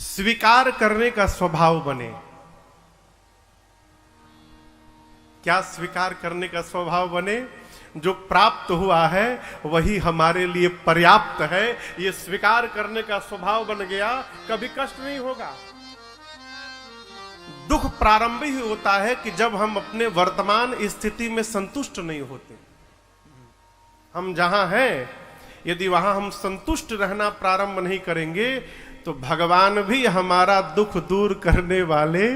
स्वीकार करने का स्वभाव बने। क्या स्वीकार करने का स्वभाव बने? जो प्राप्त हुआ है वही हमारे लिए पर्याप्त है, ये स्वीकार करने का स्वभाव बन गया, कभी कष्ट नहीं होगा। दुख प्रारंभ ही होता है कि जब हम अपने वर्तमान स्थिति में संतुष्ट नहीं होते। हम जहां हैं, यदि वहां हम संतुष्ट रहना प्रारंभ नहीं करेंगे तो भगवान भी हमारा दुख दूर करने वाले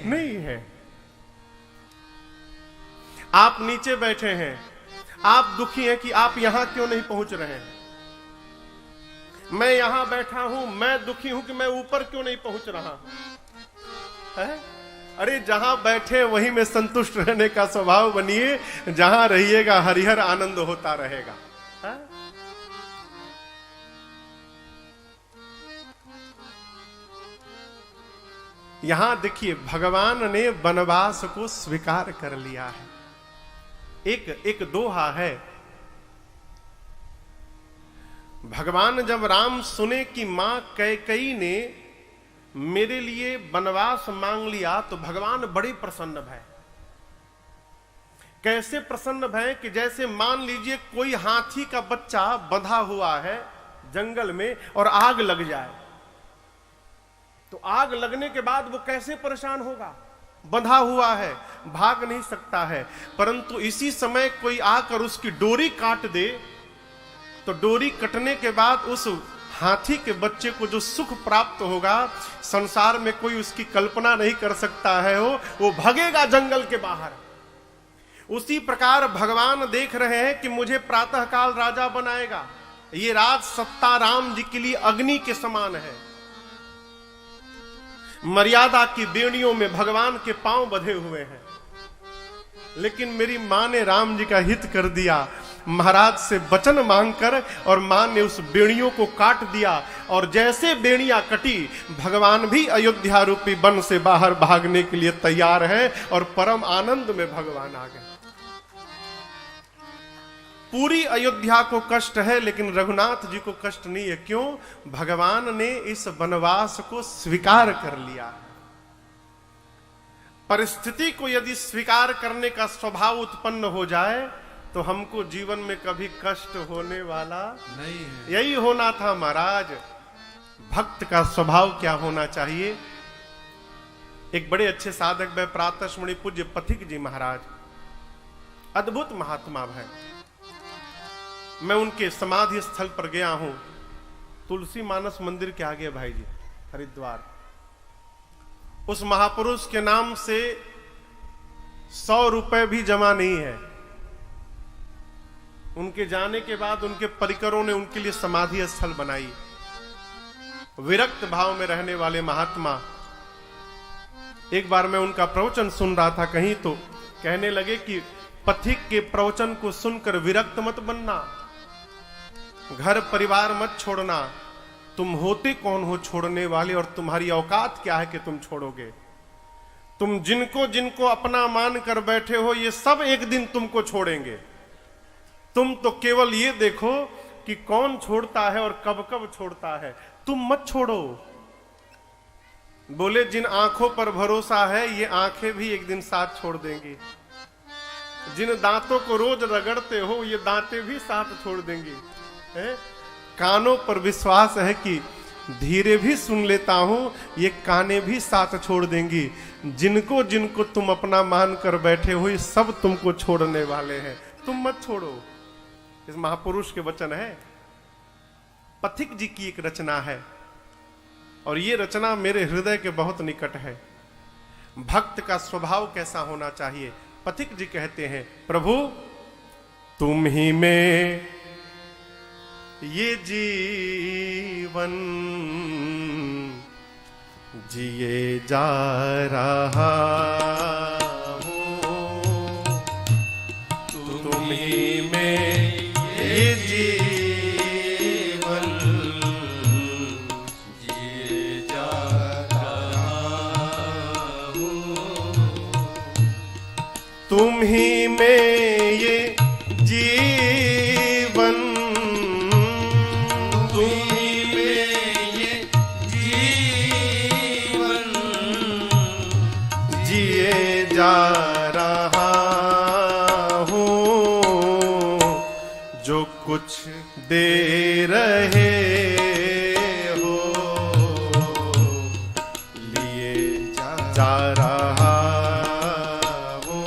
नहीं है। आप नीचे बैठे हैं, आप दुखी हैं कि आप यहां क्यों नहीं पहुंच रहे हैं। मैं यहां बैठा हूं, मैं दुखी हूं कि मैं ऊपर क्यों नहीं पहुंच रहा है। अरे जहां बैठे वहीं में संतुष्ट रहने का स्वभाव बनिए, जहां रहिएगा हरिहर आनंद होता रहेगा। है? यहां देखिए, भगवान ने वनवास को स्वीकार कर लिया है। एक दोहा है, भगवान जब राम सुने कि मां कैकेयी ने मेरे लिए वनवास मांग लिया तो भगवान बड़े प्रसन्न भय। कैसे प्रसन्न भय कि जैसे मान लीजिए कोई हाथी का बच्चा बंधा हुआ है जंगल में और आग लग जाए, तो आग लगने के बाद वो कैसे परेशान होगा। बंधा हुआ है, भाग नहीं सकता है, परंतु इसी समय कोई आकर उसकी डोरी काट दे तो डोरी कटने के बाद उस हाथी के बच्चे को जो सुख प्राप्त होगा, संसार में कोई उसकी कल्पना नहीं कर सकता है। वो भागेगा जंगल के बाहर। उसी प्रकार भगवान देख रहे हैं कि मुझे प्रातःकाल राजा बनाएगा। ये राज सत्ता राम जी के लिए अग्नि के समान है। मर्यादा की बेड़ियों में भगवान के पांव बंधे हुए हैं, लेकिन मेरी मां ने राम जी का हित कर दिया। महाराज से वचन मांगकर और मां ने उस बेड़ियों को काट दिया, और जैसे बेड़ियां कटी, भगवान भी अयोध्या रूपी वन से बाहर भागने के लिए तैयार है और परम आनंद में भगवान आ गए। पूरी अयोध्या को कष्ट है, लेकिन रघुनाथ जी को कष्ट नहीं है। क्यों? भगवान ने इस वनवास को स्वीकार कर लिया। परिस्थिति को यदि स्वीकार करने का स्वभाव उत्पन्न हो जाए तो हमको जीवन में कभी कष्ट होने वाला नहीं है। यही होना था महाराज। भक्त का स्वभाव क्या होना चाहिए? एक बड़े अच्छे साधक व प्रातस्मरणीय पूज्य पथिक जी महाराज, अद्भुत महात्मा है। मैं उनके समाधि स्थल पर गया हूं, तुलसी मानस मंदिर के आगे भाई जी, हरिद्वार। उस महापुरुष के नाम से 100 रुपए भी जमा नहीं है। उनके जाने के बाद उनके परिकरों ने उनके लिए समाधि स्थल बनाई। विरक्त भाव में रहने वाले महात्मा। एक बार मैं उनका प्रवचन सुन रहा था कहीं, तो कहने लगे कि पथिक के प्रवचन को सुनकर विरक्त मत बनना, घर परिवार मत छोड़ना। तुम होते कौन हो छोड़ने वाले, और तुम्हारी औकात क्या है कि तुम छोड़ोगे। तुम जिनको जिनको अपना मान कर बैठे हो, ये सब एक दिन तुमको छोड़ेंगे। तुम तो केवल ये देखो कि कौन छोड़ता है और कब कब छोड़ता है, तुम मत छोड़ो। बोले जिन आंखों पर भरोसा है, ये आंखें भी एक दिन साथ छोड़ देंगी। जिन दांतों को रोज रगड़ते हो, ये दांतें भी साथ छोड़ देंगी। कानों पर विश्वास है कि धीरे भी सुन लेता हूं, ये कानें भी साथ छोड़ देंगी। जिनको जिनको तुम अपना मान कर बैठे हो, ये सब तुमको छोड़ने वाले हैं, तुम मत छोड़ो। इस महापुरुष के वचन है। पथिक जी की एक रचना है, और ये रचना मेरे हृदय के बहुत निकट है। भक्त का स्वभाव कैसा होना चाहिए? पथिक जी कहते हैं, प्रभु तुम ही में ये जीवन जिए जा रहा हूँ, तुम ही में ये जीवन जिए जा रहा हूँ, तुम ही में ये जीवन, तुम ही में ये जीवन जा रहा हूँ, जो कुछ दे रहे हो लिए जा रहा हूँ,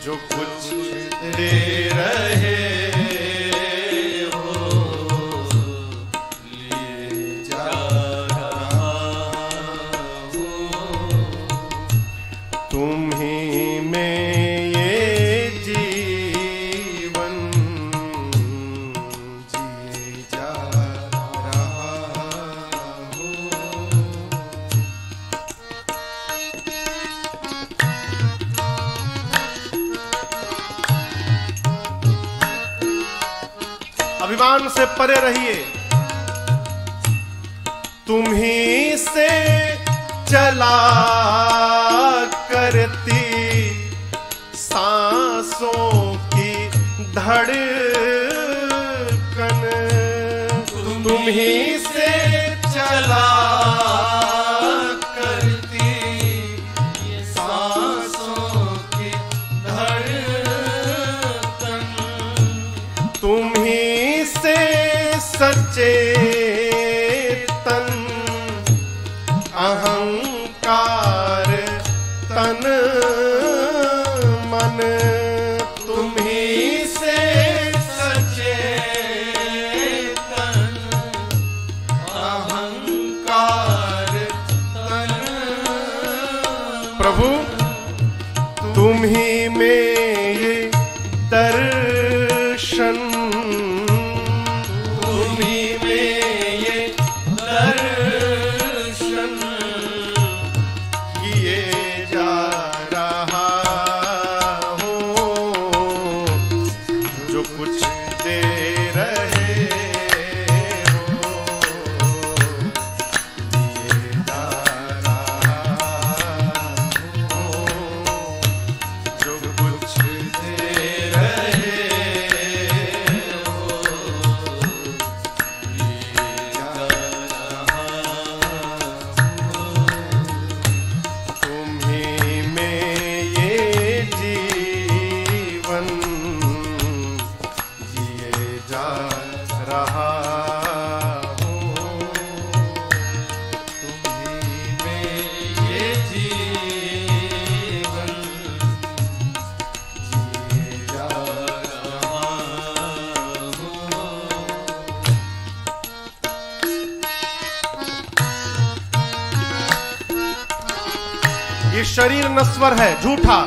जो कुछ दे रहे हो लिए जा रहा हूँ। तुम्हीं में ये जीवन जिए जा रहा हूँ। अभिमान से परे रहिए, तुम्हीं से चला करती सांसों की धड़कन, तुम्हीं से चला करती सांसों की धड़कन, तुम्हीं से सचेतन अहंकार तन मन, तुम्हीं से सचेतन अहंकार तन, प्रभु तुम्हीं में ये दर्शन, तुम्हीं में ये दर्शन किए जा रहा हूँ, जो कुछ दे रहे हो किए जा रहा हूँ, जो कुछ दे रहे हो किए जा रहा हूँ। तुम्हीं में ये जीवन जिए जा रहा हूँ, तुम्हीं में ये जीवन जिए जा रहा हूँ। ये शरीर नश्वर है, झूठा,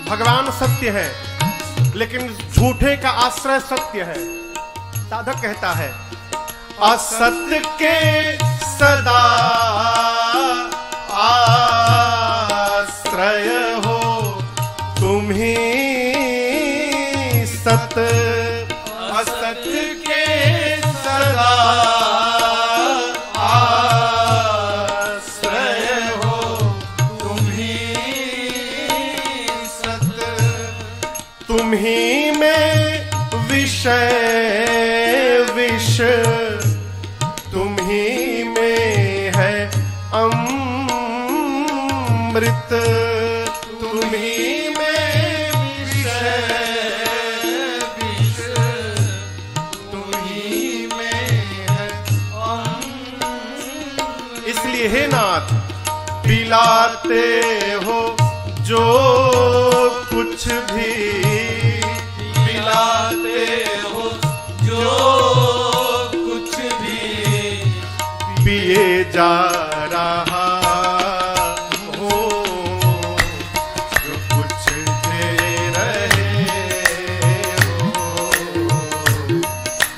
भगवान सत्य है, लेकिन झूठे का आश्रय सत्य है। साधक कहता है असत्य के सदा आश्रय हो, तुम्हीं सत, असत्य के सदा आश्रय हो, तुम्हीं सत, तुम्हीं में विषय विष, तुम्हीं में है अमृत, तुम्हीं में विषय विष, तुम्हीं में है अमृत। इसलिए हे नाथ पिलाते हो जो कुछ भी, पिलाते हो जो कुछ भी पिए जा रहा हूँ, जो कुछ दे रहे हो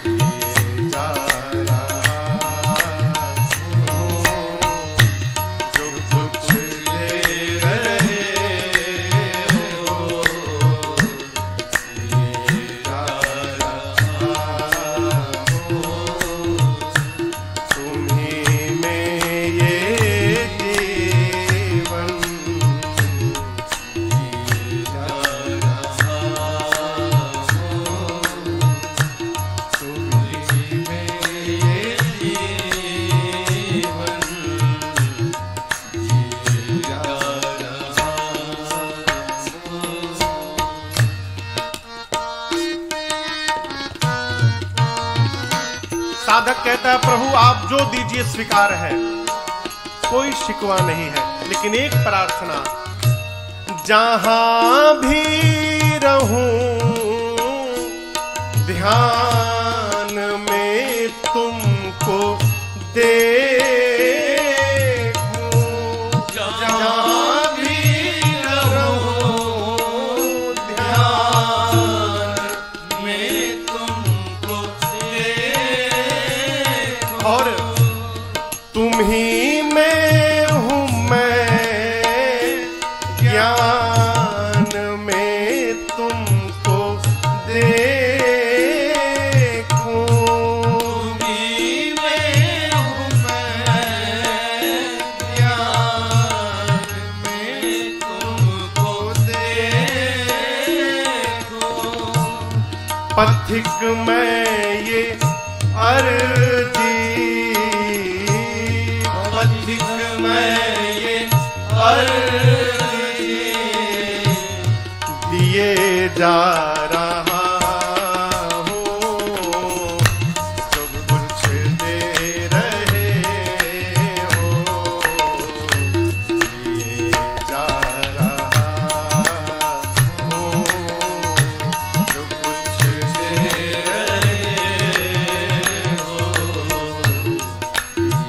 पिए जा रहा हूँ, जो कुछ दे रहे हो पिए जा रहा हूँ। तुम्हीं में साधक कहता है प्रभु आप जो दीजिए स्वीकार है, कोई शिकवा नहीं है, लेकिन एक प्रार्थना, जहां भी रहूं ध्यान में तुमको देखूं, जहां भी रहूं ध्यान में तुमको देखूं, और तुम ही में हूं मैं, ज्ञान में तुमको देखूं, तुम ही में हूं मैं, ज्ञान में तुमको देखूं, पथिक में ये अर्जी, पथिक में ये अर्जी दिए जा रहा हूँ, सब कुछ दे रहे हो, दिए जा रहा हूँ, सब कुछ दे रहे हो, दिए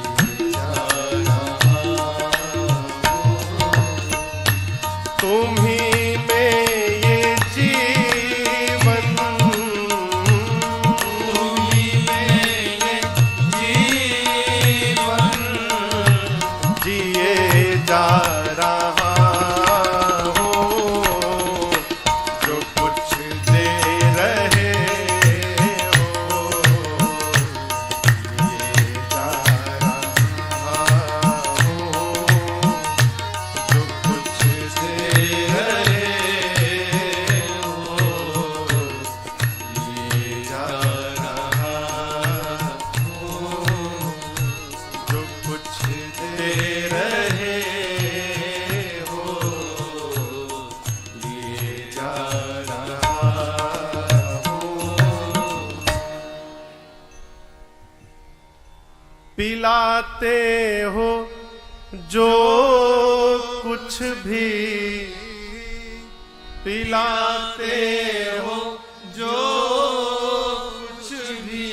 जा रहा हूँ, तुम ही में ये जीवन, तुम ही में ये जीवन जिए जा रहा हूँ, जो कुछ दे रहे हो, दिए जा रहा हूँ, जो कुछ दे रहे हो, दिए जा रहा हूँ, जो कुछ दे रहे हो, दिए जा रहा हूँ, पिलाते हो जो कुछ भी, पिलाते हो जो कुछ भी,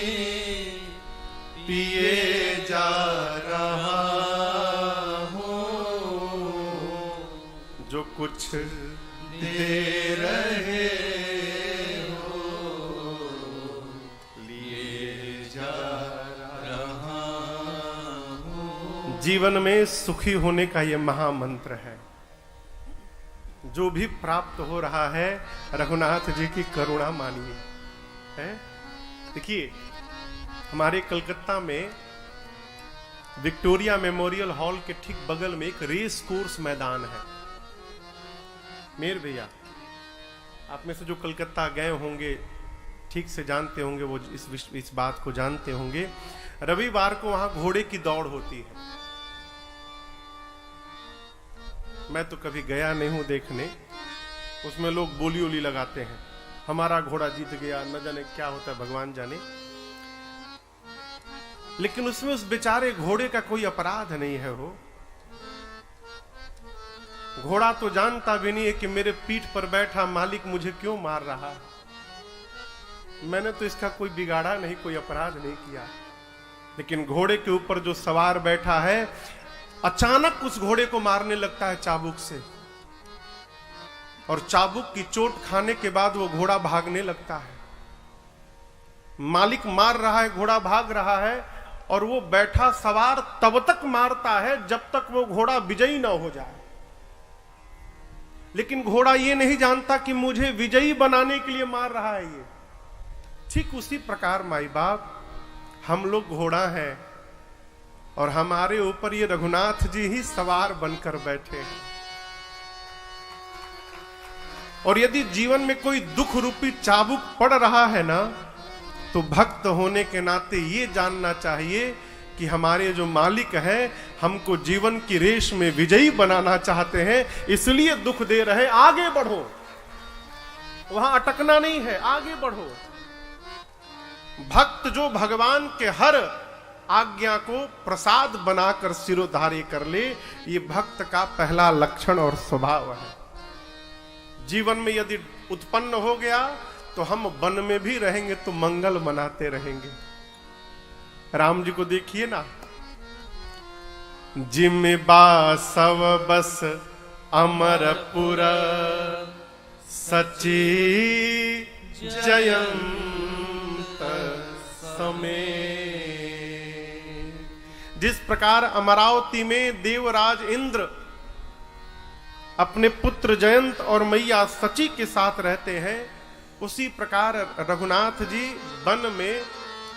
पिए जा रहा हूँ, जो कुछ दे रहे हो, लिए जा रहा हूँ। जीवन में सुखी होने का ये महामंत्र है। जो भी प्राप्त हो रहा है रघुनाथ जी की करुणा मानिए, है। देखिए हमारे कलकत्ता में विक्टोरिया मेमोरियल हॉल के ठीक बगल में एक रेस कोर्स मैदान है। मेर भैया, आप में से जो कलकत्ता गए होंगे ठीक से जानते होंगे, वो इस बात को जानते होंगे। रविवार को वहां घोड़े की दौड़ होती है। मैं तो कभी गया नहीं हूं देखने। उसमें लोग बोली ओली लगाते हैं, हमारा घोड़ा जीत गया, न जाने क्या होता है भगवान जाने। लेकिन उसमें उस बेचारे घोड़े का कोई अपराध नहीं है। हो घोड़ा तो जानता भी नहीं है कि मेरे पीठ पर बैठा मालिक मुझे क्यों मार रहा है। मैंने तो इसका कोई बिगाड़ा नहीं, कोई अपराध नहीं किया। लेकिन घोड़े के ऊपर जो सवार बैठा है अचानक उस घोड़े को मारने लगता है चाबुक से, और चाबुक की चोट खाने के बाद वो घोड़ा भागने लगता है। मालिक मार रहा है, घोड़ा भाग रहा है, और वो बैठा सवार तब तक मारता है जब तक वो घोड़ा विजयी ना हो जाए। लेकिन घोड़ा ये नहीं जानता कि मुझे विजयी बनाने के लिए मार रहा है ये। ठीक उसी प्रकार माई बाप हम लोग घोड़ा हैं और हमारे ऊपर ये रघुनाथ जी ही सवार बनकर बैठे हैं। और यदि जीवन में कोई दुख रूपी चाबुक पड़ रहा है ना, तो भक्त होने के नाते ये जानना चाहिए कि हमारे जो मालिक हैं हमको जीवन की रेस में विजयी बनाना चाहते हैं, इसलिए दुख दे रहे। आगे बढ़ो, वहां अटकना नहीं है, आगे बढ़ो। भक्त जो भगवान के हर आज्ञा को प्रसाद बनाकर सिरोधार्य कर ले, ये भक्त का पहला लक्षण और स्वभाव है। जीवन में यदि उत्पन्न हो गया तो हम वन में भी रहेंगे तो मंगल मनाते रहेंगे। राम जी को देखिए ना, जिम बासव बस अमरपुर सची जयंत समय। जिस प्रकार अमरावती में देवराज इंद्र अपने पुत्र जयंत और मैया सची के साथ रहते हैं, उसी प्रकार रघुनाथ जी वन में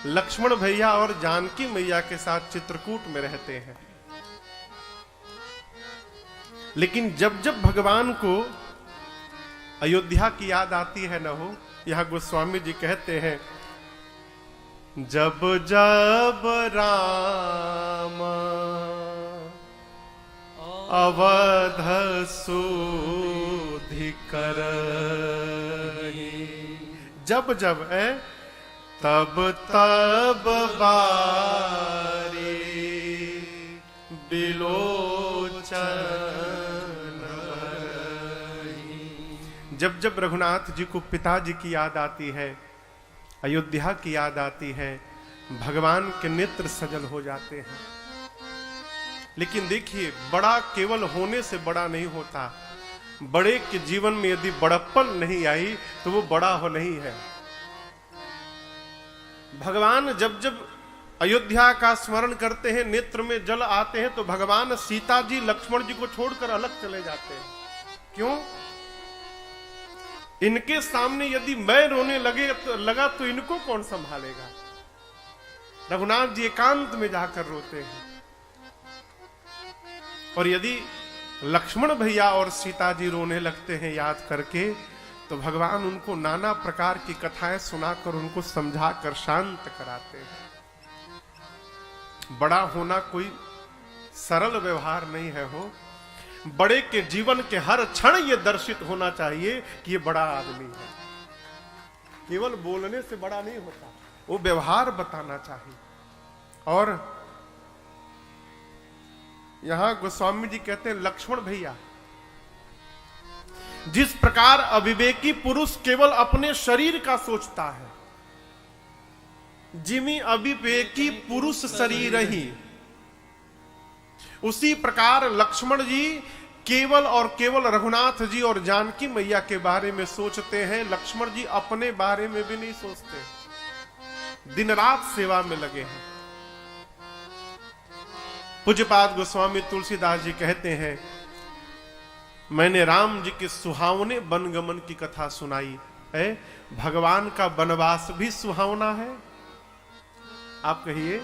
लक्ष्मण भैया और जानकी मैया के साथ चित्रकूट में रहते हैं। लेकिन जब जब भगवान को अयोध्या की याद आती है न हो, यहां गोस्वामी जी कहते हैं, जब जब राम अवध सुधि करहि, जब जब है तब तब बारी बिलोचन। जब जब रघुनाथ जी को पिताजी की याद आती है, अयोध्या की याद आती है, भगवान के नेत्र सजल हो जाते हैं। लेकिन देखिए, बड़ा केवल होने से बड़ा नहीं होता। बड़े के जीवन में यदि बड़प्पन नहीं आई तो वो बड़ा हो नहीं है। भगवान जब जब अयोध्या का स्मरण करते हैं, नेत्र में जल आते हैं, तो भगवान सीता जी लक्ष्मण जी को छोड़कर अलग चले जाते हैं। क्यों? इनके सामने यदि मैं रोने लगा तो इनको कौन संभालेगा? रघुनाथ जी एकांत में जाकर रोते हैं। और यदि लक्ष्मण भैया और सीता जी रोने लगते हैं याद करके, तो भगवान उनको नाना प्रकार की कथाएं सुनाकर उनको समझाकर शांत कराते हैं। बड़ा होना कोई सरल व्यवहार नहीं है हो। बड़े के जीवन के हर क्षण ये दर्शित होना चाहिए कि ये बड़ा आदमी है। केवल बोलने से बड़ा नहीं होता, वो व्यवहार बताना चाहिए। और यहां गोस्वामी जी कहते हैं, लक्ष्मण भैया, जिस प्रकार अविवेकी पुरुष केवल अपने शरीर का सोचता है, जिमी अविवेकी पुरुष शरीर ही, उसी प्रकार लक्ष्मण जी केवल और केवल रघुनाथ जी और जानकी मैया के बारे में सोचते हैं। लक्ष्मण जी अपने बारे में भी नहीं सोचते, दिन रात सेवा में लगे हैं। पूज्यपाद गोस्वामी तुलसीदास जी कहते हैं, मैंने राम जी के सुहावने वनगमन की कथा सुनाई है। भगवान का वनवास भी सुहावना है। आप कहिए,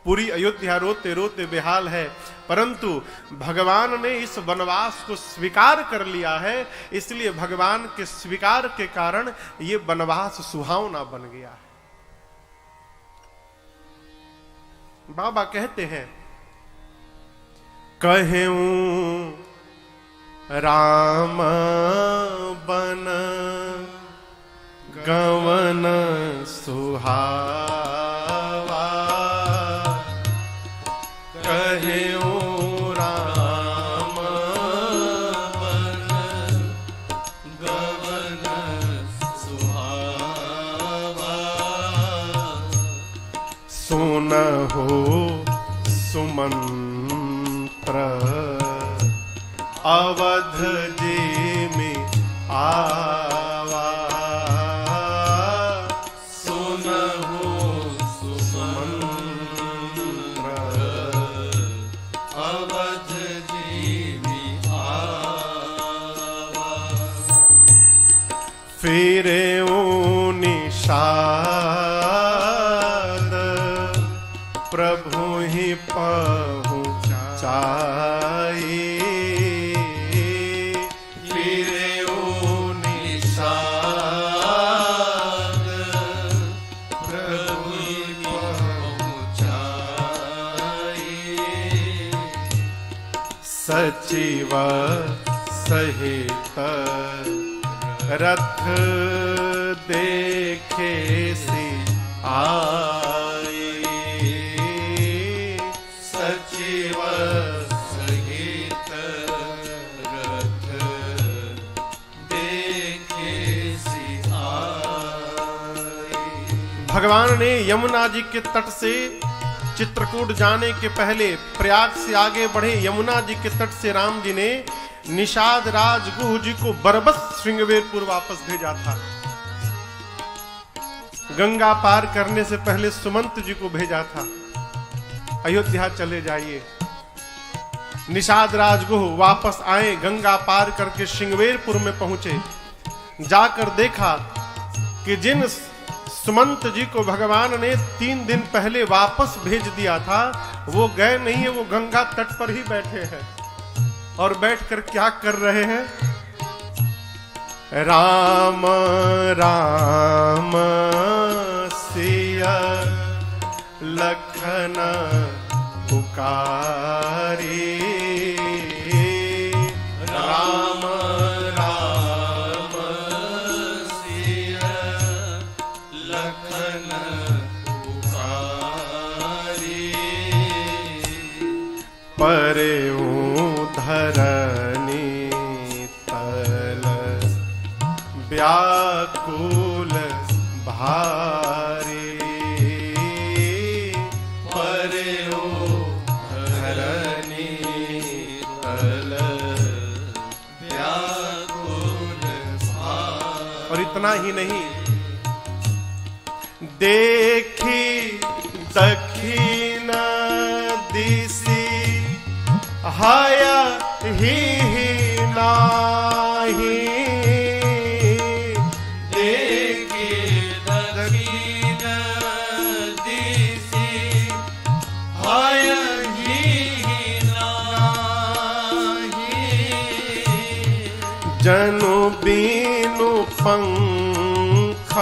पूरी अयोध्या रोते रोते बेहाल है, परंतु भगवान ने इस वनवास को स्वीकार कर लिया है, इसलिए भगवान के स्वीकार के कारण ये वनवास सुहावना बन गया है। बाबा कहते हैं, कहूं राम बन गवन सुहावा, कहूं राम बन गवन सुहावा, सुनहु सुमंत्र अवध जी में आवा, सुनहु सुमंत्र अवध जी में आवा, फिरे निषाद प्रभु ही पहुँचाए, सचिव सहित रथ देखे सी आए, सचिव सहित रथ देखे सिआए। भगवान ने यमुना जी के तट से चित्रकूट जाने के पहले प्रयाग से आगे बढ़े यमुना जी के तट से राम जी ने निषाद राज गुह जी को बरबस श्रृंगवेरपुर वापस भेजा था। गंगा पार करने से पहले सुमंत जी को भेजा था, अयोध्या चले जाइए। निषाद राजगुह वापस आए, गंगा पार करके श्रृंगवेरपुर में पहुंचे। जाकर देखा कि जिन सुमंत जी को भगवान ने 3 दिन पहले वापस भेज दिया था, वो गए नहीं है, वो गंगा तट पर ही बैठे हैं। और बैठकर क्या कर रहे हैं? राम राम सिया लखन पुकारे, राम राम सिया लखन पुकारे, परेऊ धरनी तल व्याकुल भारी, परेऊ धरनी तल व्याकुल भारी। और इतना ही नहीं, देखी दक्षिण दिशि हाया ही नाही, देखी दक्षिण दिशि हाया ही नाही, जनु बीनु पंख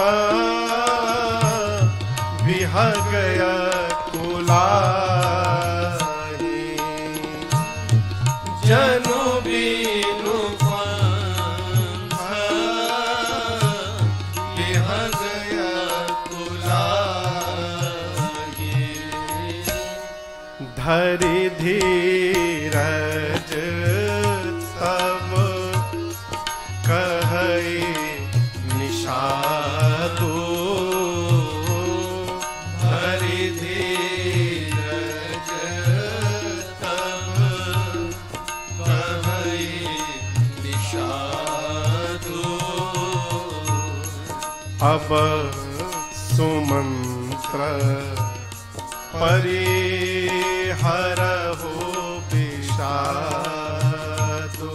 विहग कुलाही, जनु बीनु पंख विहग कुलाही, धरि धीरज तब कहै निषादो, धरि धीरज तब कहै निषादो, अब सुमंत्र परिहर हो विषादो,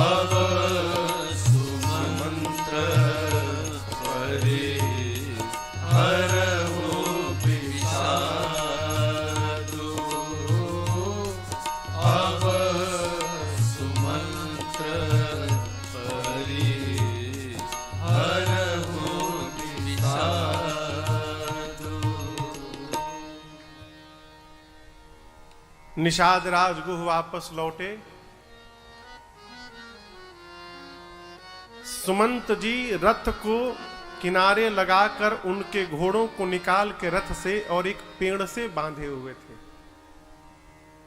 अब सुमंत्र परिहर हो विषादो, अब सुमंत्र परिहर हो विषादो। निषाद राजगुह वापस लौटे। सुमंत जी रथ को किनारे लगाकर उनके घोड़ों को निकाल के रथ से और एक पेड़ से बांधे हुए थे,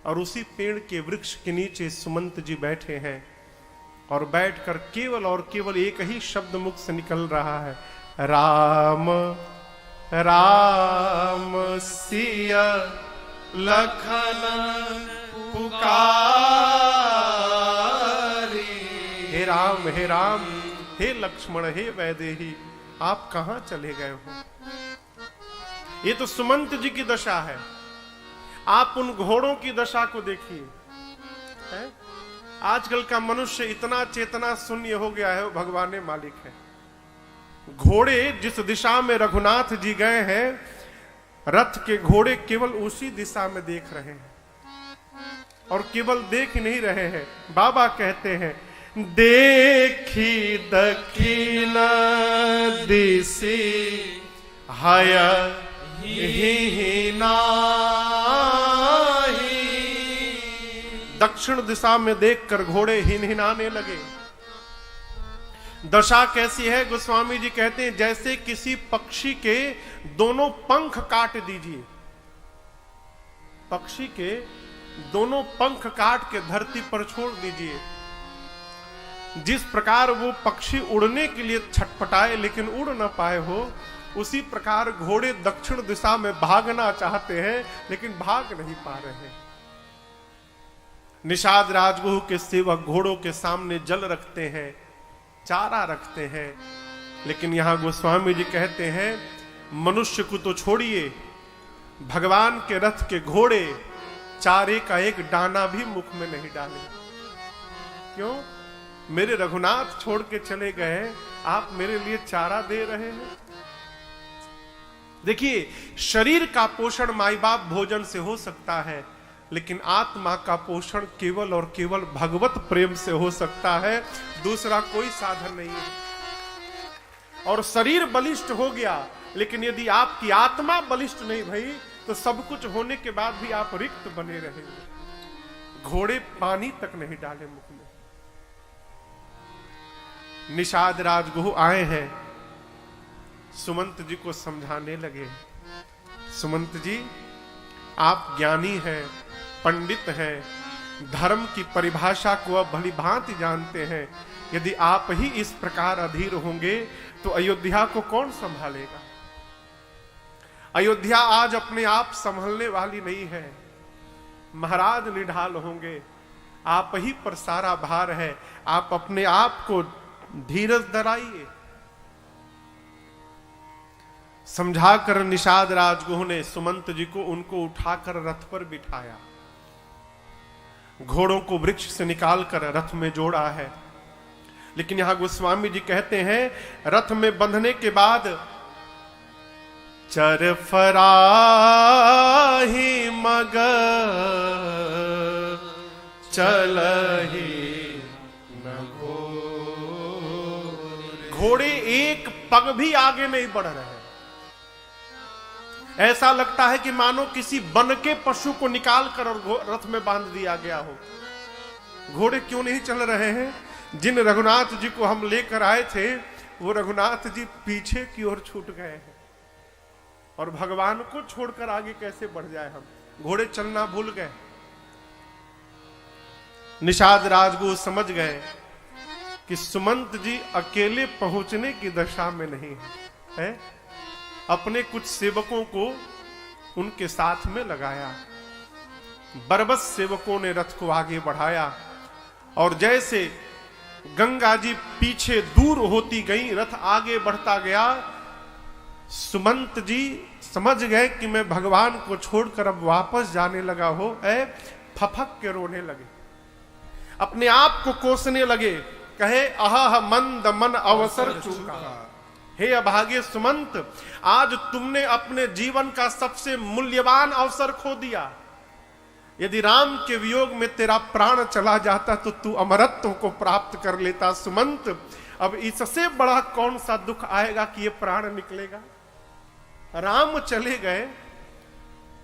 और उसी पेड़ के वृक्ष के नीचे सुमंत जी बैठे हैं। और बैठकर केवल और केवल एक ही शब्द मुख से निकल रहा है, राम राम सिया लखन पुकारी। हे राम हे लक्ष्मण हे वैदेही, आप कहां चले गए हो? ये तो सुमंत जी की दशा है। आप उन घोड़ों की दशा को देखिए। आजकल का मनुष्य इतना चेतना शून्य हो गया है, वो भगवान मालिक है। घोड़े जिस दिशा में रघुनाथ जी गए हैं, रथ के घोड़े केवल उसी दिशा में देख रहे हैं, और केवल देख नहीं रहे हैं। बाबा कहते हैं, देखी दक्षिण दिशि हय ही नाही। दक्षिण दिशा में देखकर घोड़े हिनहिनाने लगे। दशा कैसी है? गोस्वामी जी कहते हैं जैसे किसी पक्षी के दोनों पंख काट दीजिए, पक्षी के दोनों पंख काट के धरती पर छोड़ दीजिए। जिस प्रकार वो पक्षी उड़ने के लिए छटपटाए लेकिन उड़ ना पाए हो, उसी प्रकार घोड़े दक्षिण दिशा में भागना चाहते हैं लेकिन भाग नहीं पा रहे हैं। निषाद राजगुह के सेवक घोड़ों के सामने जल रखते हैं, चारा रखते हैं, लेकिन यहां गोस्वामी जी कहते हैं मनुष्य को तो छोड़िए, भगवान के रथ के घोड़े चारे का एक दाना भी मुख में नहीं डाले। क्यों? मेरे रघुनाथ छोड़ के चले गए, आप मेरे लिए चारा दे रहे हैं। देखिए, शरीर का पोषण माई बाप भोजन से हो सकता है, लेकिन आत्मा का पोषण केवल और केवल भगवत प्रेम से हो सकता है, दूसरा कोई साधन नहीं है। और शरीर बलिष्ठ हो गया, लेकिन यदि आपकी आत्मा बलिष्ठ नहीं भई, तो सब कुछ होने के बाद भी आप रिक्त बने रहेंगे। घोड़े पानी तक नहीं डाले मुख में। निषाद राजगुह आए हैं, सुमंत जी को समझाने लगे, सुमंत जी आप ज्ञानी हैं, पंडित हैं, धर्म की परिभाषा को अब भली भांति जानते हैं। यदि आप ही इस प्रकार अधीर होंगे तो अयोध्या को कौन संभालेगा? अयोध्या आज अपने आप संभलने वाली नहीं है। महाराज निढाल होंगे, आप ही पर सारा भार है। आप अपने आप को धीरज धराइए। समझाकर निषाद राजगुह ने सुमंत जी को उनको उठाकर रथ पर बिठाया, घोड़ों को वृक्ष से निकालकर रथ में जोड़ा है। लेकिन यहां गोस्वामी जी कहते हैं रथ में बंधने के बाद चर फराही मग चलही न घोड़े एक पग भी आगे नहीं बढ़ रहे। ऐसा लगता है कि मानो किसी वन के पशु को निकालकर और रथ में बांध दिया गया हो। घोड़े क्यों नहीं चल रहे हैं? जिन रघुनाथ जी को हम लेकर आए थे, वो रघुनाथ जी पीछे की ओर छूट गए हैं, और भगवान को छोड़कर आगे कैसे बढ़ जाए हम? घोड़े चलना भूल गए। निषाद राजगुह समझ गए कि सुमंत जी अकेले पहुंचने की दशा में नहीं है। अपने कुछ सेवकों को उनके साथ में लगाया, बरबस सेवकों ने रथ को आगे बढ़ाया, और जैसे गंगा जी पीछे दूर होती गई, रथ आगे बढ़ता गया। सुमंत जी समझ गए कि मैं भगवान को छोड़कर अब वापस जाने लगा हो, फफक के रोने लगे, अपने आप को कोसने लगे, कहे आहा मंद मन अवसर चूका। हे अभागे सुमंत, आज तुमने अपने जीवन का सबसे मूल्यवान अवसर खो दिया। यदि राम के वियोग में तेरा प्राण चला जाता तो तू अमरत्व को प्राप्त कर लेता। सुमंत, अब इससे बड़ा कौन सा दुख आएगा कि ये प्राण निकलेगा? राम चले गए,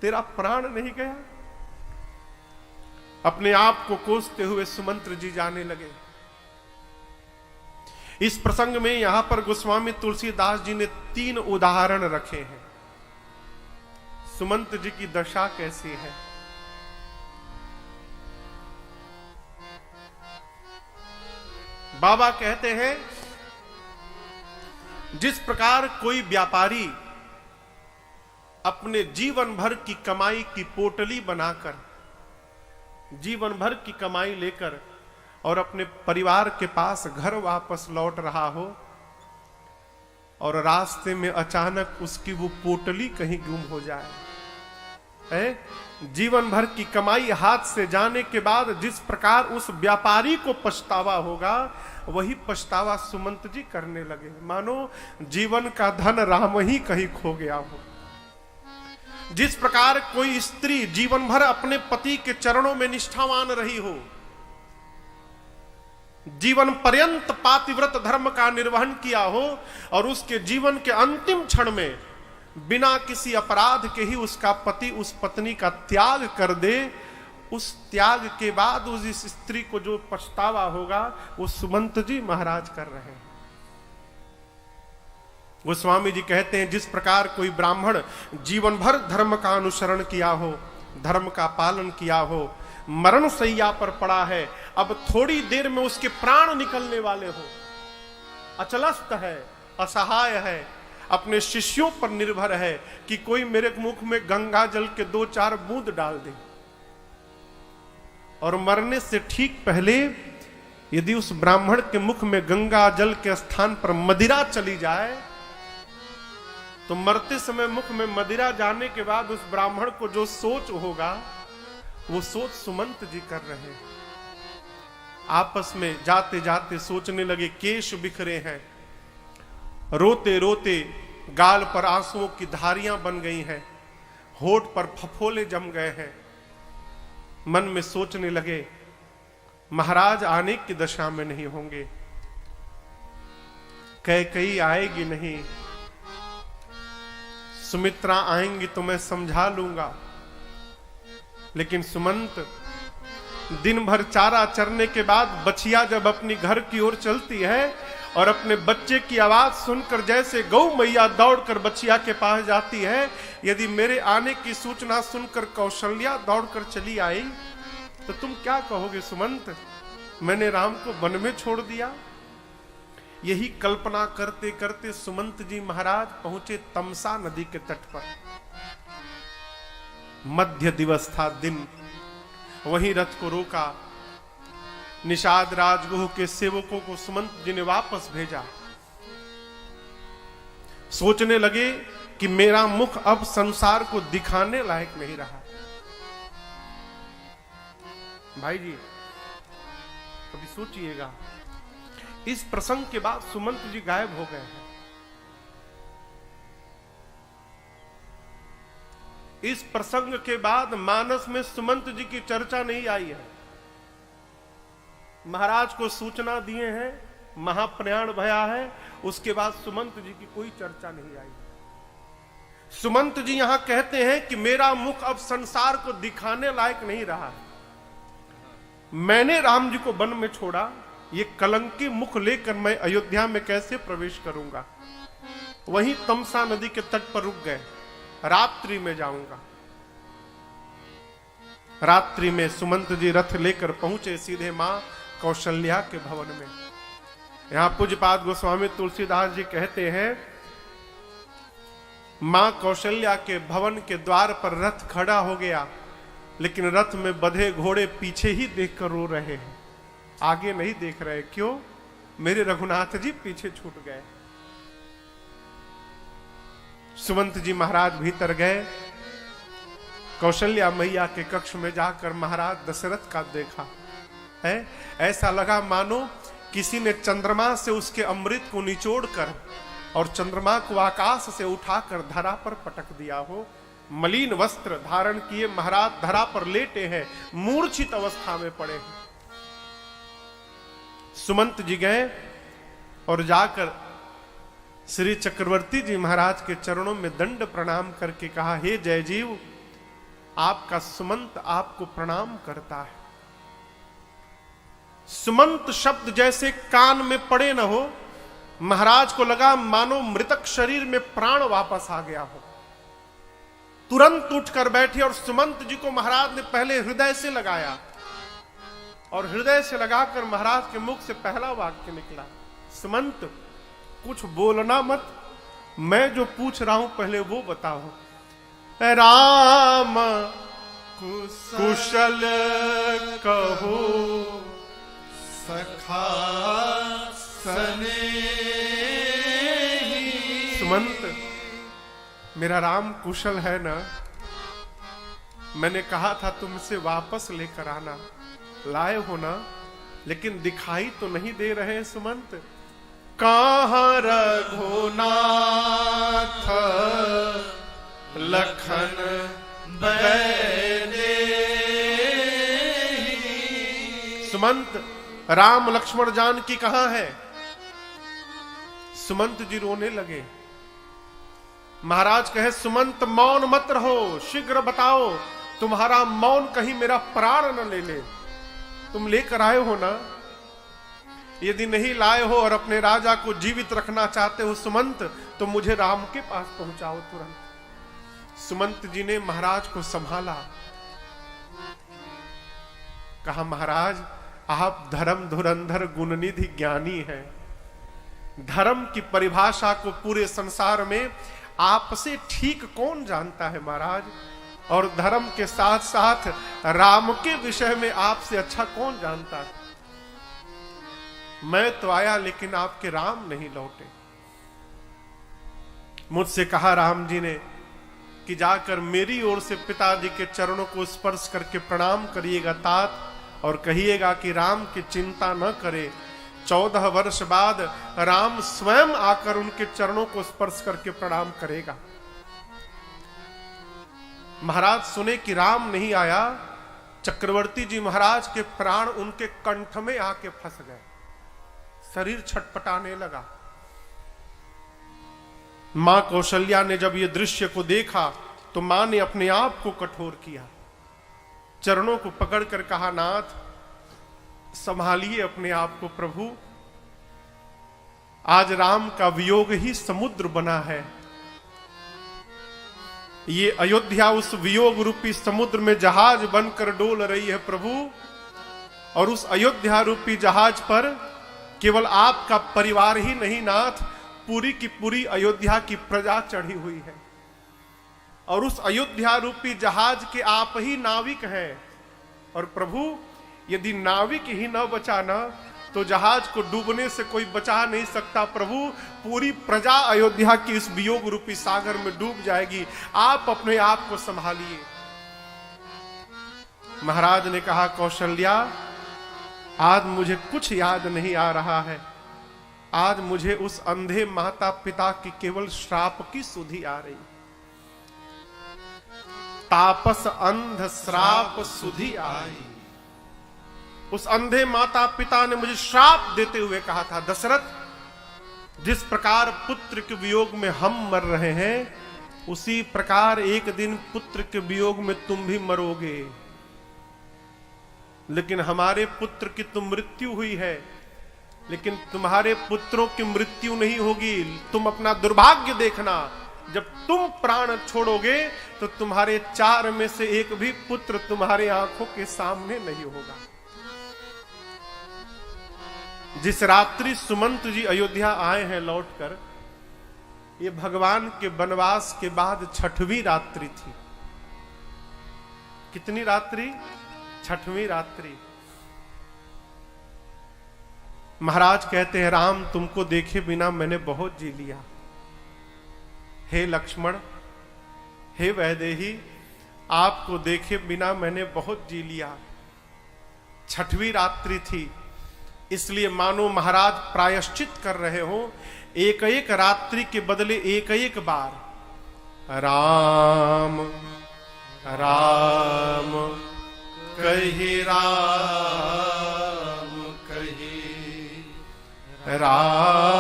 तेरा प्राण नहीं गया। अपने आप को कोसते हुए सुमंत्र जी जाने लगे। इस प्रसंग में यहां पर गोस्वामी तुलसीदास जी ने 3 उदाहरण रखे हैं। सुमंत जी की दशा कैसी है? बाबा कहते हैं जिस प्रकार कोई व्यापारी अपने जीवन भर की कमाई की पोटली बनाकर, जीवन भर की कमाई लेकर और अपने परिवार के पास घर वापस लौट रहा हो, और रास्ते में अचानक उसकी वो पोटली कहीं गुम हो जाए। जीवन भर की कमाई हाथ से जाने के बाद जिस प्रकार उस व्यापारी को पछतावा होगा, वही पछतावा सुमंत जी करने लगे, मानो जीवन का धन राम ही कहीं खो गया हो। जिस प्रकार कोई स्त्री जीवन भर अपने पति के चरणों में निष्ठावान रही हो, जीवन पर्यंत पातिव्रत धर्म का निर्वहन किया हो, और उसके जीवन के अंतिम क्षण में बिना किसी अपराध के ही उसका पति उस पत्नी का त्याग कर दे, उस त्याग के बाद उस स्त्री को जो पछतावा होगा वो सुमंत जी महाराज कर रहे हैं। गोस्वामी जी कहते हैं, जिस प्रकार कोई ब्राह्मण जीवन भर धर्म का अनुसरण किया हो, धर्म का पालन किया हो, मरण सैया पर पड़ा है, अब थोड़ी देर में उसके प्राण निकलने वाले हो, अचलस्त है, असहाय है, अपने शिष्यों पर निर्भर है कि कोई मेरे मुख में गंगा जल के 2-4 बूंद डाल दे, और मरने से ठीक पहले यदि उस ब्राह्मण के मुख में गंगा जल के स्थान पर मदिरा चली जाए, तो मरते समय मुख में मदिरा जाने के बाद उस ब्राह्मण को जो सोच होगा, वो सोच सुमंत जी कर रहे हैं। आपस में जाते जाते सोचने लगे, केश बिखरे हैं, रोते रोते गाल पर आंसुओं की धारियां बन गई हैं, होठ पर फफोले जम गए हैं। मन में सोचने लगे, महाराज आने की दशा में नहीं होंगे, कैकेयी आएगी नहीं, सुमित्रा आएंगी तो मैं समझा लूंगा, लेकिन सुमंत दिन भर चारा चरने के बाद बछिया जब अपनी घर की ओर चलती है और अपने बच्चे की आवाज सुनकर जैसे गौ मैया दौड़कर बछिया के पास जाती है, यदि मेरे आने की सूचना सुनकर कौशल्या दौड़कर चली आई तो तुम क्या कहोगे, सुमंत मैंने राम को वन में छोड़ दिया। यही कल्पना करते करते सुमंत जी महाराज पहुंचे तमसा नदी के तट पर। मध्य दिवस था, दिन। वहीं रथ को रोका, निषाद राजगुह के सेवकों को सुमंत जी ने वापस भेजा। सोचने लगे कि मेरा मुख अब संसार को दिखाने लायक नहीं रहा। भाई जी कभी सोचिएगा, इस प्रसंग के बाद सुमंत जी गायब हो गए हैं। इस प्रसंग के बाद मानस में सुमंत जी की चर्चा नहीं आई है। महाराज को सूचना दिए हैं, महाप्रयाण भया है, उसके बाद सुमंत जी की कोई चर्चा नहीं आई। सुमंत जी यहां कहते हैं कि मेरा मुख अब संसार को दिखाने लायक नहीं रहा। मैंने राम जी को वन में छोड़ा, ये कलंकी मुख लेकर मैं अयोध्या में कैसे प्रवेश करूंगा। वहीं तमसा नदी के तट पर रुक गए, रात्रि में जाऊंगा। रात्रि में सुमंत जी रथ लेकर पहुंचे सीधे मां कौशल्या के भवन में। यहां पूज्यपाद गोस्वामी तुलसीदास जी कहते हैं, मां कौशल्या के भवन के द्वार पर रथ खड़ा हो गया, लेकिन रथ में बंधे घोड़े पीछे ही देखकर रो रहे हैं, आगे नहीं देख रहे। क्यों? मेरे रघुनाथ जी पीछे छूट गए। सुमंत जी महाराज भीतर गए, कौशल्या मैया के कक्ष में जाकर महाराज दशरथ का देखा है। ऐसा लगा मानो किसी ने चंद्रमा से उसके अमृत को निचोड़कर और चंद्रमा को आकाश से उठाकर धरा पर पटक दिया हो। मलिन वस्त्र धारण किए महाराज धरा पर लेटे हैं, मूर्छित अवस्था में पड़े हैं। सुमंत जी गए और जाकर श्री चक्रवर्ती जी महाराज के चरणों में दंड प्रणाम करके कहा, हे जय जीव, आपका सुमंत आपको प्रणाम करता है। सुमंत शब्द जैसे कान में पड़े न हो, महाराज को लगा मानो मृतक शरीर में प्राण वापस आ गया हो। तुरंत उठकर बैठे और सुमंत जी को महाराज ने पहले हृदय से लगाया, और हृदय से लगाकर महाराज के मुख से पहला वाक्य निकला, सुमंत कुछ बोलना मत, मैं जो पूछ रहा हूं पहले वो बताओ। राम कुशल कहो सखा सने। सुमंत मेरा राम कुशल है ना? मैंने कहा था तुमसे वापस लेकर आना, लाए हो ना? लेकिन दिखाई तो नहीं दे रहे सुमंत। कहाँ रघुनाथ लखन बैदे। सुमंत राम लक्ष्मण जानकी कहाँ है? सुमंत जी रोने लगे। महाराज कहे, सुमंत मौन मत रहो, शीघ्र बताओ, तुम्हारा मौन कहीं मेरा प्राण न ले ले। तुम लेकर आए हो ना? यदि नहीं लाए हो और अपने राजा को जीवित रखना चाहते हो सुमंत, तो मुझे राम के पास पहुंचाओ तुरंत। सुमंत जी ने महाराज को संभाला, कहा महाराज आप धर्म धुरंधर गुणनिधि ज्ञानी हैं। धर्म की परिभाषा को पूरे संसार में आपसे ठीक कौन जानता है महाराज, और धर्म के साथ साथ राम के विषय में आपसे अच्छा कौन जानता है। मैं तो आया लेकिन आपके राम नहीं लौटे। मुझसे कहा राम जी ने कि जाकर मेरी ओर से पिताजी के चरणों को स्पर्श करके प्रणाम करिएगा तात, और कहिएगा कि राम की चिंता न करे। 14 वर्ष बाद राम स्वयं आकर उनके चरणों को स्पर्श करके प्रणाम करेगा। महाराज सुने कि राम नहीं आया, चक्रवर्ती जी महाराज के प्राण उनके कंठ में आके फंस गए, शरीर छटपटाने लगा। मां कौशल्या ने जब ये दृश्य को देखा तो मां ने अपने आप को कठोर किया, चरणों को पकड़कर कहा नाथ संभालिए अपने आप को प्रभु, आज राम का वियोग ही समुद्र बना है। ये अयोध्या उस वियोग रूपी समुद्र में जहाज बनकर डोल रही है प्रभु, और उस अयोध्या रूपी जहाज पर केवल आपका परिवार ही नहीं नाथ, पूरी की पूरी अयोध्या की प्रजा चढ़ी हुई है, और उस अयोध्या रूपी जहाज के आप ही नाविक हैं। और प्रभु यदि नाविक ही न बचाना तो जहाज को डूबने से कोई बचा नहीं सकता प्रभु, पूरी प्रजा अयोध्या की इस वियोग रूपी सागर में डूब जाएगी, आप अपने आप को संभालिए। महाराज ने कहा कौशल्या आज मुझे कुछ याद नहीं आ रहा है, आज मुझे उस अंधे माता पिता की केवल श्राप की सुधि आ रही। तापस अंध श्राप सुधि आई। उस अंधे माता पिता ने मुझे श्राप देते हुए कहा था दशरथ, जिस प्रकार पुत्र के वियोग में हम मर रहे हैं उसी प्रकार एक दिन पुत्र के वियोग में तुम भी मरोगे। लेकिन हमारे पुत्र की तो मृत्यु हुई है, लेकिन तुम्हारे पुत्रों की मृत्यु नहीं होगी। तुम अपना दुर्भाग्य देखना, जब तुम प्राण छोड़ोगे तो तुम्हारे 4 में से एक भी पुत्र तुम्हारे आंखों के सामने नहीं होगा। जिस रात्रि सुमंत जी अयोध्या आए हैं लौटकर, ये भगवान के वनवास के बाद 6वीं रात्रि थी। कितनी रात्रि? 6वीं रात्रि। महाराज कहते हैं राम तुमको देखे बिना मैंने बहुत जी लिया। हे लक्ष्मण, हे वैदेही, आपको देखे बिना मैंने बहुत जी लिया। 6वीं रात्रि थी, इसलिए मानो महाराज प्रायश्चित कर रहे हो, एक एक रात्रि के बदले एक एक बार राम राम कही, राम कही, राम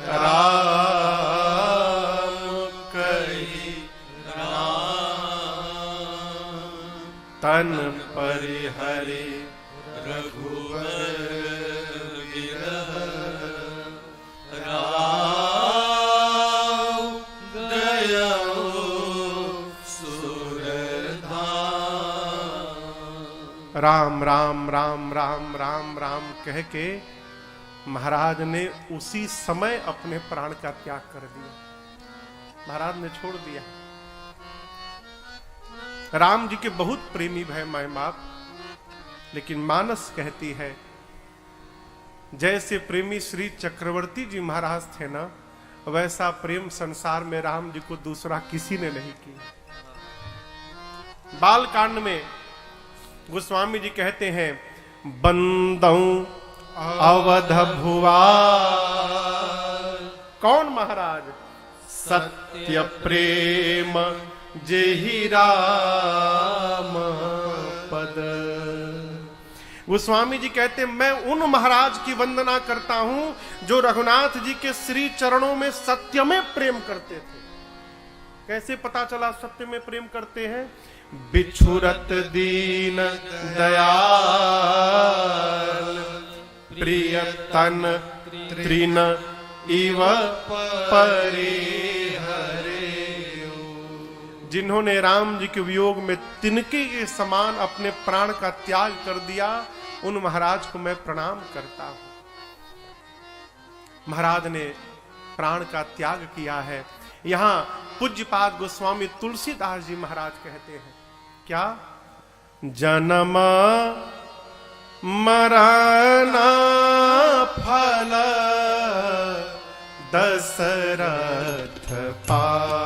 राम कही, राम तन परिहरि रघुवर विरह, राम दयाओ सुरधाम। राम राम राम राम राम राम कह के महाराज ने उसी समय अपने प्राण का त्याग कर दिया। महाराज ने छोड़ दिया। राम जी के बहुत प्रेमी भय माय बाप, लेकिन मानस कहती है जैसे प्रेमी श्री चक्रवर्ती जी महाराज थे ना, वैसा प्रेम संसार में राम जी को दूसरा किसी ने नहीं किया। बाल कांड में गोस्वामी जी कहते हैं बंदऊ अवध भुआ। कौन महाराज? सत्य प्रेम जेहि राम पद। गोस्वामी जी कहते हैं मैं उन महाराज की वंदना करता हूं जो रघुनाथ जी के श्री चरणों में सत्य में प्रेम करते थे। कैसे पता चला सत्य में प्रेम करते हैं? बिछुरत दीन दयाल प्रिय तन त्रिन इव परे हरे। जिन्होंने राम जी के वियोग में तिनके के समान अपने प्राण का त्याग कर दिया, उन महाराज को मैं प्रणाम करता हूं। महाराज ने प्राण का त्याग किया है। यहां पूज्यपाद गोस्वामी तुलसीदास जी महाराज कहते हैं क्या? जन्म मरण फल दशरथ पावा,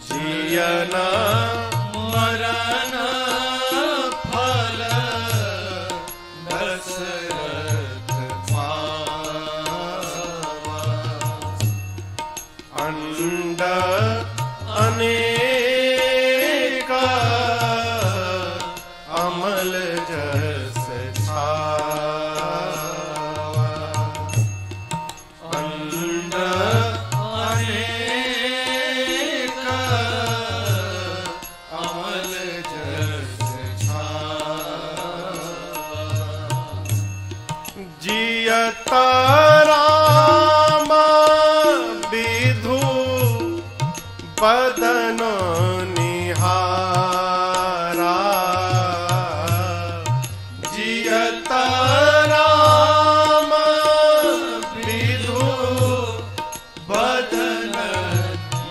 जियन मरण फल दशरथ पावा, अंड अनेक अमल जस छावा, अंड अनेक अमल जस छावा, जियत राम विधु बदन निहारा, जियत राम विधु बदन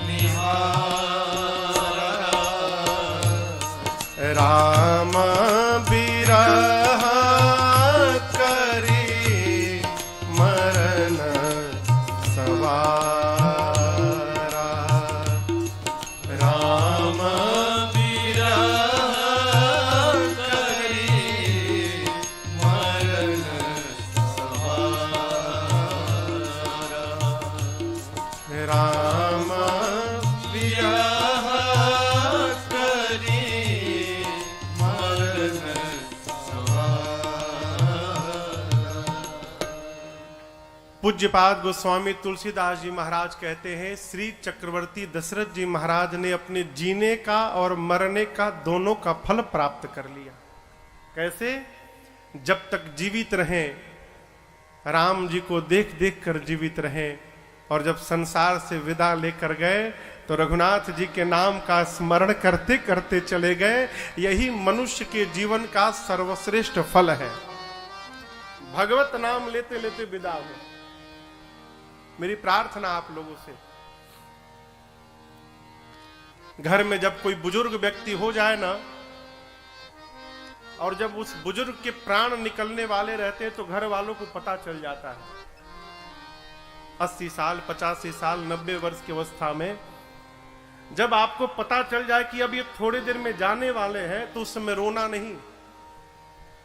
निहारा, राम बिरह करी मरण सवारा, राम बिरह करी मरण सवारा, राम बिरह करी मरण सवारा। पूज्यपाद गोस्वामी तुलसीदास जी महाराज कहते हैं, श्री चक्रवर्ती दशरथ जी महाराज ने अपने जीने का और मरने का दोनों का फल प्राप्त कर लिया। कैसे? जब तक जीवित रहें, राम जी को देख देख कर जीवित रहें, और जब संसार से विदा लेकर गए तो रघुनाथ जी के नाम का स्मरण करते करते चले गए। यही मनुष्य के जीवन का सर्वश्रेष्ठ फल है। भगवत नाम लेते लेते विदा हो। मेरी प्रार्थना आप लोगों से, घर में जब कोई बुजुर्ग व्यक्ति हो जाए ना, और जब उस बुजुर्ग के प्राण निकलने वाले रहते हैं तो घर वालों को पता चल जाता है। 80 साल, 85 साल, 90 वर्ष की अवस्था में जब आपको पता चल जाए कि अब ये थोड़ी देर में जाने वाले हैं, तो उस समय रोना नहीं।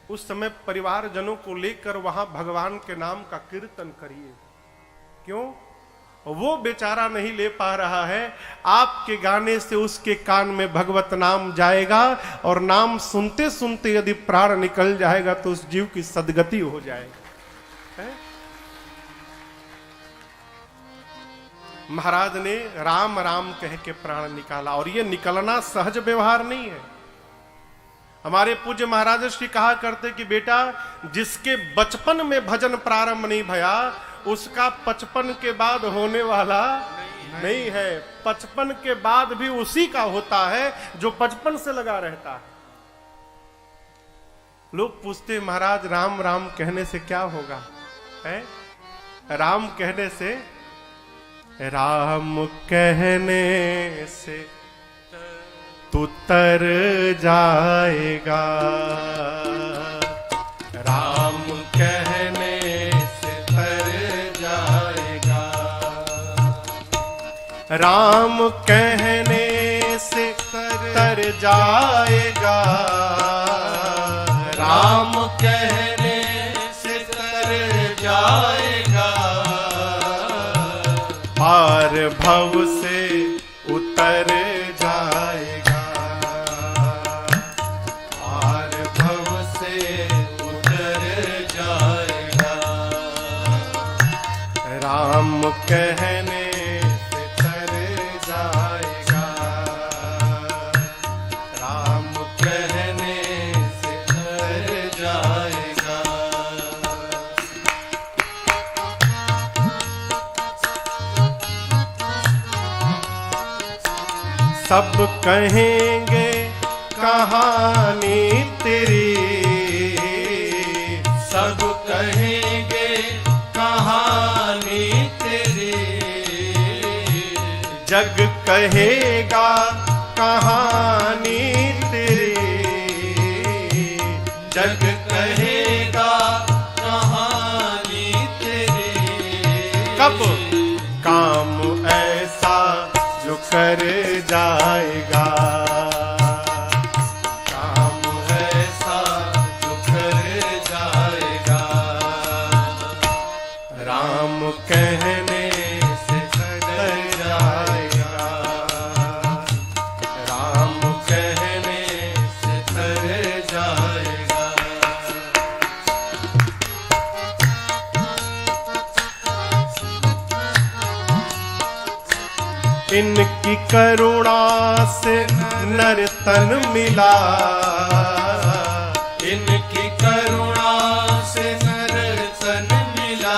उस समय परिवारजनों को लेकर वहां भगवान के नाम का कीर्तन करिए। क्यों? वो बेचारा नहीं ले पा रहा है, आपके गाने से उसके कान में भगवत नाम जाएगा, और नाम सुनते सुनते यदि प्राण निकल जाएगा तो उस जीव की सदगति हो जाएगी। महाराज ने राम राम कह के प्राण निकाला, और ये निकलना सहज व्यवहार नहीं है। हमारे पूज्य महाराज श्री कहा करते कि बेटा, जिसके बचपन में भजन प्रारंभ नहीं भया, उसका 55 के बाद होने वाला नहीं है। 55 के बाद भी उसी का होता है जो 55 से लगा रहता है। लोग पूछते, महाराज राम राम कहने से क्या होगा? है राम कहने से, राम कहने से तू तर जाएगा, राम कहने से तर जाएगा, राम कहने से तर जाएगा, राम कहने से तर जाएगा, पार भव से उतर जाएगा, पार भव से उतर जाएगा, राम कहने से तर जाएगा, राम कहने से तर जाएगा। सब कहेंगे कहानी तेरी, सब कहेंगे कहानी तेरी, जग कहेगा कहानी तेरी, जग कहेगा कहानी तेरी। कब काम ऐसा जो कर जाएगा, काम ऐसा जो कर जाएगा, राम कहने से कर जाएगा, राम कहने से कर जाएगा। इनकी करुणा से नर तन मिला, इनकी करुणा से नर तन मिला,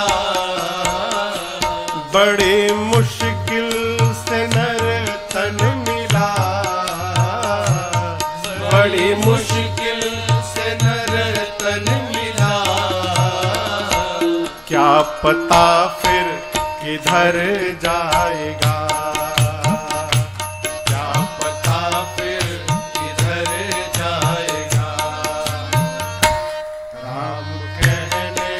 बड़े मुश्किल से नर तन मिला, बड़ी मुश्किल से नर तन मिला। क्या पता फिर किधर जाएगा, क्या पता फिर किधर जाएगा, राम कहने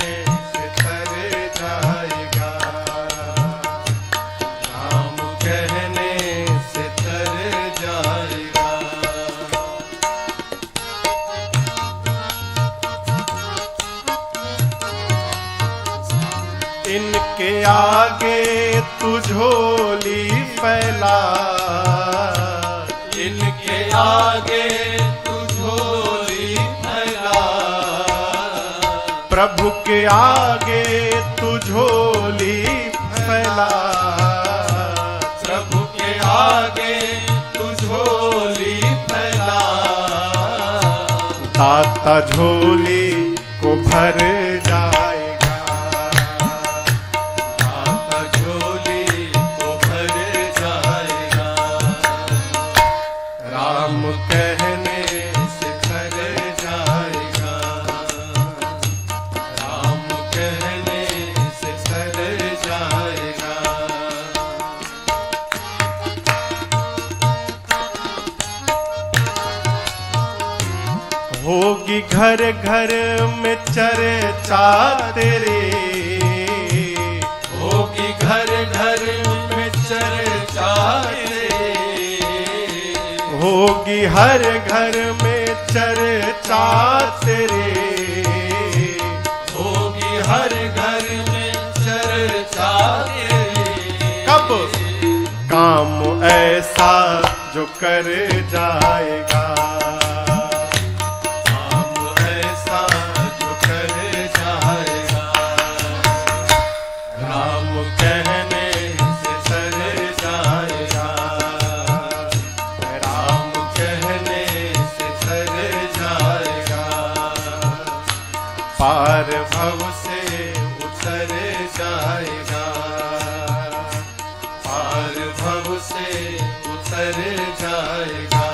से तर जाएगा, राम कहने से तर जाएगा। इनके आगे तू झोली फैला, इनके आगे तू झोली फैला, प्रभु के आगे तू झोली फैला, प्रभु के आगे तू झोली फैला, दाता झोली को भर जाएगा, दाता झोली को भर जाएगा, राम कहने से भर जाएगा, राम कहने से भर जाएगा। होगी घर घर में चर्चा तेरे, होगी घर घर में चर्चा तेरे, होगी हर घर में चर्चा तेरे, होगी हर घर में चर्चा तेरे। कब काम ऐसा जो कर जाएगा, काम ऐसा जो कर जाएगा, राम कहने से तर जाएगा, राम कहने से तर जाएगा, पार भव से उतर जाएगा, पार भव से उतर जाएगा।